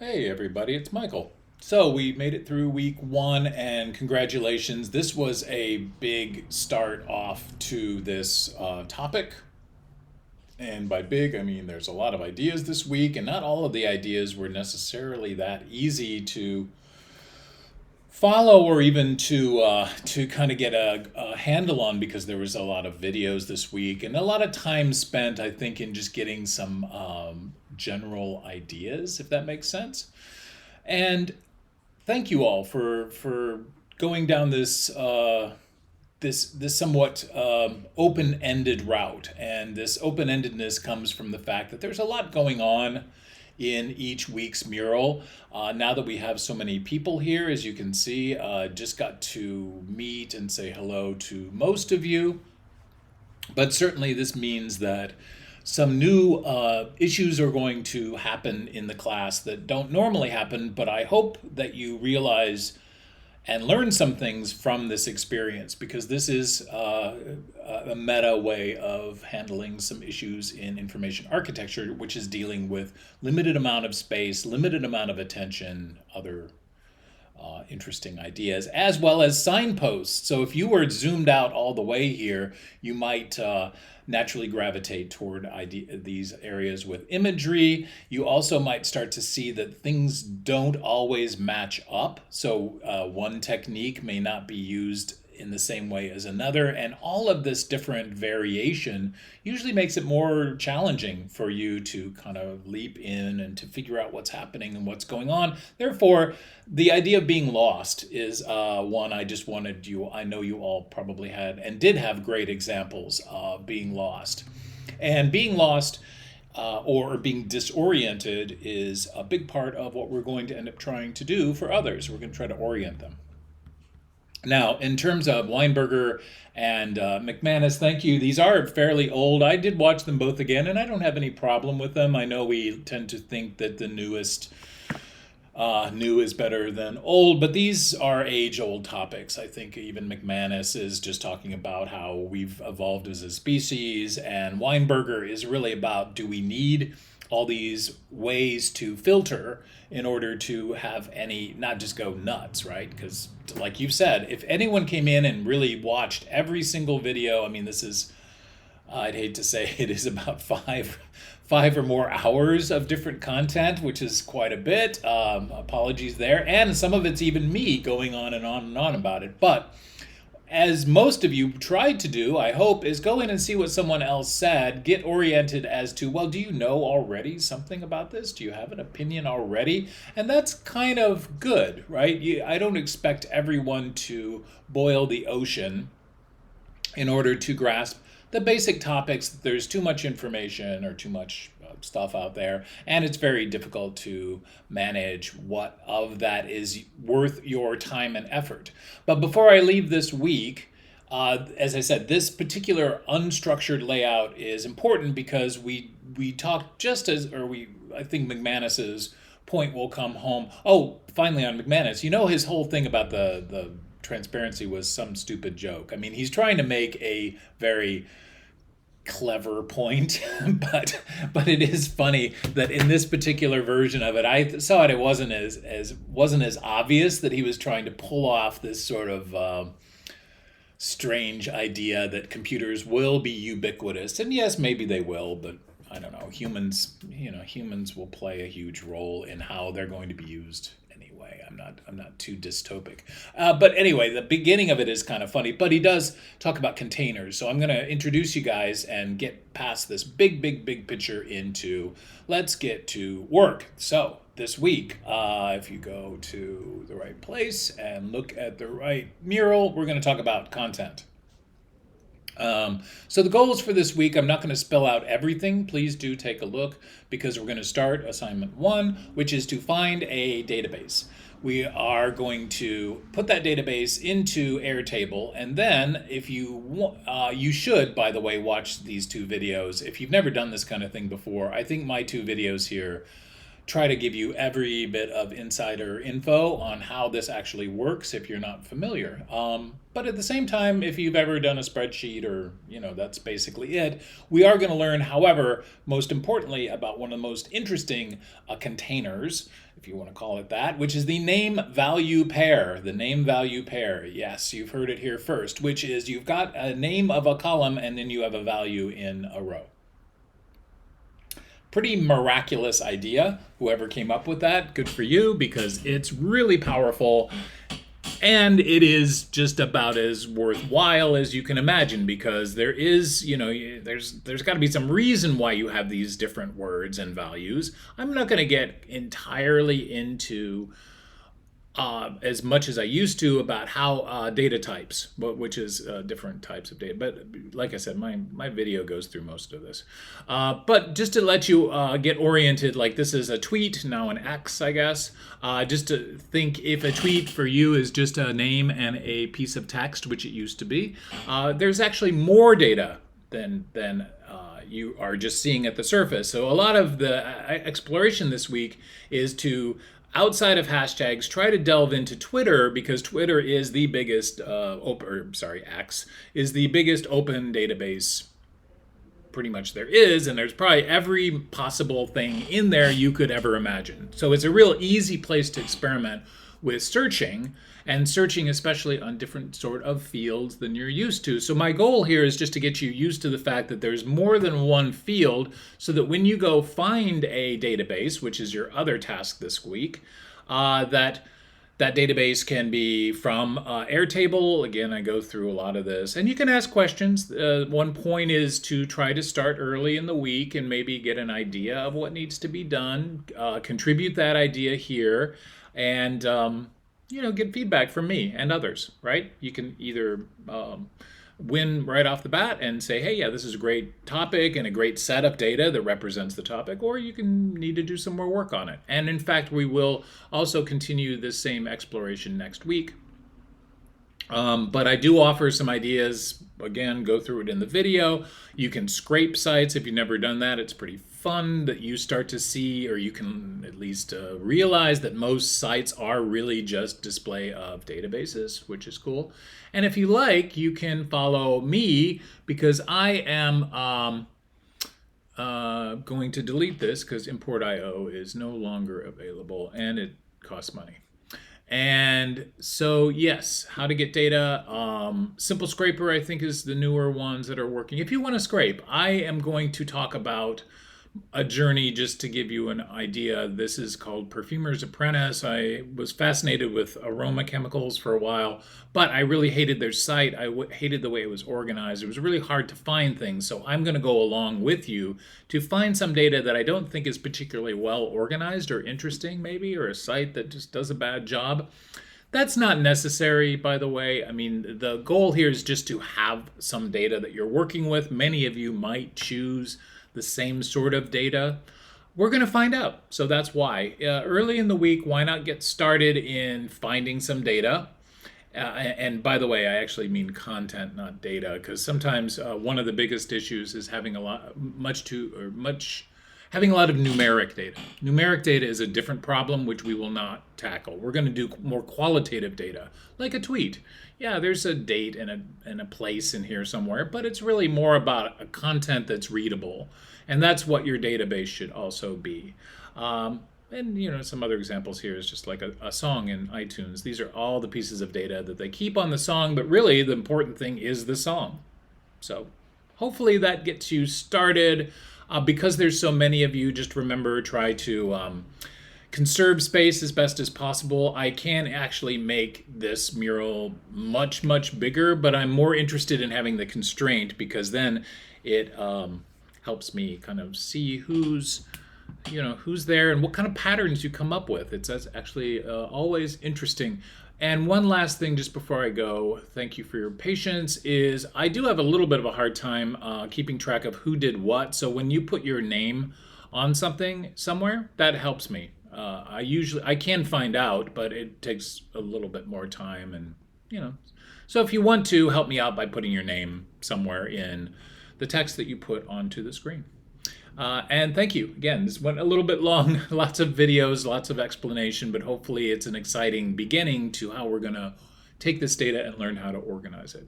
Hey everybody, it's Michael. So we made it through week one and congratulations. This was a big start off to this topic. And by big, I mean there's a lot of ideas this week, and not all of the ideas were necessarily that easy to follow or even to kind of get a handle on because there was a lot of videos this week and a lot of time spent, I think, in just getting some general ideas, if that makes sense. And thank you all for going down this somewhat open-ended route. And this open-endedness comes from the fact that there's a lot going on in each week's mural. Now that we have so many people here, as you can see, just got to meet and say hello to most of you. But certainly this means that some new issues are going to happen in the class that don't normally happen, but I hope that you realize and learn some things from this experience because this is a meta way of handling some issues in information architecture, which is dealing with limited amount of space, limited amount of attention, other interesting ideas, as well as signposts. So if you were zoomed out all the way here, you might naturally gravitate toward these areas with imagery. You also might start to see that things don't always match up. So one technique may not be used in the same way as another. And all of this different variation usually makes it more challenging for you to kind of leap in and to figure out what's happening and what's going on. Therefore, the idea of being lost is one I just wanted you, I know you all probably had and did have great examples of being lost. And being lost or being disoriented is a big part of what we're going to end up trying to do for others. We're going to try to orient them. Now, in terms of Weinberger and McManus, thank you. These are fairly old. I did watch them both again, and I don't have any problem with them. I know we tend to think that the newest new is better than old, but these are age-old topics. I think even McManus is just talking about how we've evolved as a species, and Weinberger is really about, do we need all these ways to filter in order to have any, not just go nuts, right? Because like you've said, if anyone came in and really watched every single video, I mean, this is, I'd hate to say it is about five or more hours of different content, which is quite a bit. Apologies there. And some of it's even me going on and on and on about it. But as most of you tried to do, I hope, is go in and see what someone else said, get oriented as to, well, do you know already something about this? Do you have an opinion already? And that's kind of good, right? I don't expect everyone to boil the ocean in order to grasp the basic topics. There's too much information or too much stuff out there, and it's very difficult to manage what of that is worth your time and effort. But before I leave this week, as I said, this particular unstructured layout is important because we talked just as, or we, I think McManus's point will come home. Oh, finally on McManus, you know, his whole thing about the transparency was some stupid joke. I mean, he's trying to make a very clever point, but it is funny that in this particular version of it, I thought it wasn't as obvious that he was trying to pull off this sort of strange idea that computers will be ubiquitous. And yes, maybe they will, but I don't know. Humans will play a huge role in how they're going to be used anyway. I'm not too dystopic. But anyway, the beginning of it is kind of funny, but he does talk about containers. So I'm going to introduce you guys and get past this big picture into let's get to work. So this week, if you go to the right place and look at the right mural, we're going to talk about content. So the goals for this week, I'm not going to spell out everything. Please do take a look because we're going to start assignment 1, which is to find a database. We are going to put that database into Airtable, and then if you should, by the way, watch these 2 videos. If you've never done this kind of thing before, I think my 2 videos here try to give you every bit of insider info on how this actually works if you're not familiar. But at the same time, if you've ever done a spreadsheet or, that's basically it. We are going to learn, however, most importantly, about one of the most interesting containers, if you want to call it that, which is the name value pair. The name value pair. Yes, you've heard it here first, which is you've got a name of a column and then you have a value in a row. Pretty miraculous idea. Whoever came up with that, good for you, because it's really powerful. And it is just about as worthwhile as you can imagine, because there is, there's got to be some reason why you have these different words and values. I'm not going to get entirely into as much as I used to about how data types, which is different types of data. But like I said, my video goes through most of this. But just to let you get oriented, like this is a tweet, now an X, I guess. Just to think, if a tweet for you is just a name and a piece of text, which it used to be, there's actually more data than you are just seeing at the surface. So a lot of the exploration this week is to, outside of hashtags, try to delve into Twitter, because Twitter is the biggest, X is the biggest open database pretty much there is, and there's probably every possible thing in there you could ever imagine. So it's a real easy place to experiment with searching, and searching especially on different sort of fields than you're used to. So my goal here is just to get you used to the fact that there's more than one field, so that when you go find a database, which is your other task this week, that database can be from Airtable. Again, I go through a lot of this, and you can ask questions. One point is to try to start early in the week and maybe get an idea of what needs to be done, contribute that idea here, and get feedback from me and others, right? You can either win right off the bat and say, hey, yeah, this is a great topic and a great set of data that represents the topic, or you can need to do some more work on it. And in fact, we will also continue this same exploration next week. But I do offer some ideas. Again, go through it in the video. You can scrape sites if you've never done that. It's pretty fun that you start to see, or you can at least realize that most sites are really just display of databases, which is cool. And if you like, you can follow me, because I am going to delete this because import.io is no longer available and it costs money. And so, yes, how to get data. Simple Scraper, I think, is the newer ones that are working. If you want to scrape, I am going to talk about a journey just to give you an idea. This is called Perfumer's Apprentice. I was fascinated with aroma chemicals for a while, but I really hated their site. I hated the way it was organized. It was really hard to find things. So I'm going to go along with you to find some data that I don't think is particularly well organized or interesting, maybe, or a site that just does a bad job. That's not necessary, by the way. I mean, the goal here is just to have some data that you're working with. Many of you might choose the same sort of data. We're going to find out. So that's why. Early in the week, why not get started in finding some data? And by the way, I actually mean content, not data, because sometimes one of the biggest issues is having a lot of numeric data. Numeric data is a different problem, which we will not tackle. We're going to do more qualitative data, like a tweet. Yeah, there's a date and a place in here somewhere, but it's really more about a content that's readable. And that's what your database should also be. And some other examples here is just like a song in iTunes. These are all the pieces of data that they keep on the song, but really the important thing is the song. So hopefully that gets you started. Because there's so many of you, just remember, try to conserve space as best as possible. I can actually make this mural much, much bigger, but I'm more interested in having the constraint, because then it helps me kind of see who's there and what kind of patterns you come up with. It's actually always interesting. And one last thing just before I go, thank you for your patience, is I do have a little bit of a hard time keeping track of who did what. So when you put your name on something somewhere, that helps me. I can find out, but it takes a little bit more time, and so if you want to help me out by putting your name somewhere in the text that you put onto the screen. And thank you. Again, this went a little bit long, lots of videos, lots of explanation, but hopefully it's an exciting beginning to how we're going to take this data and learn how to organize it.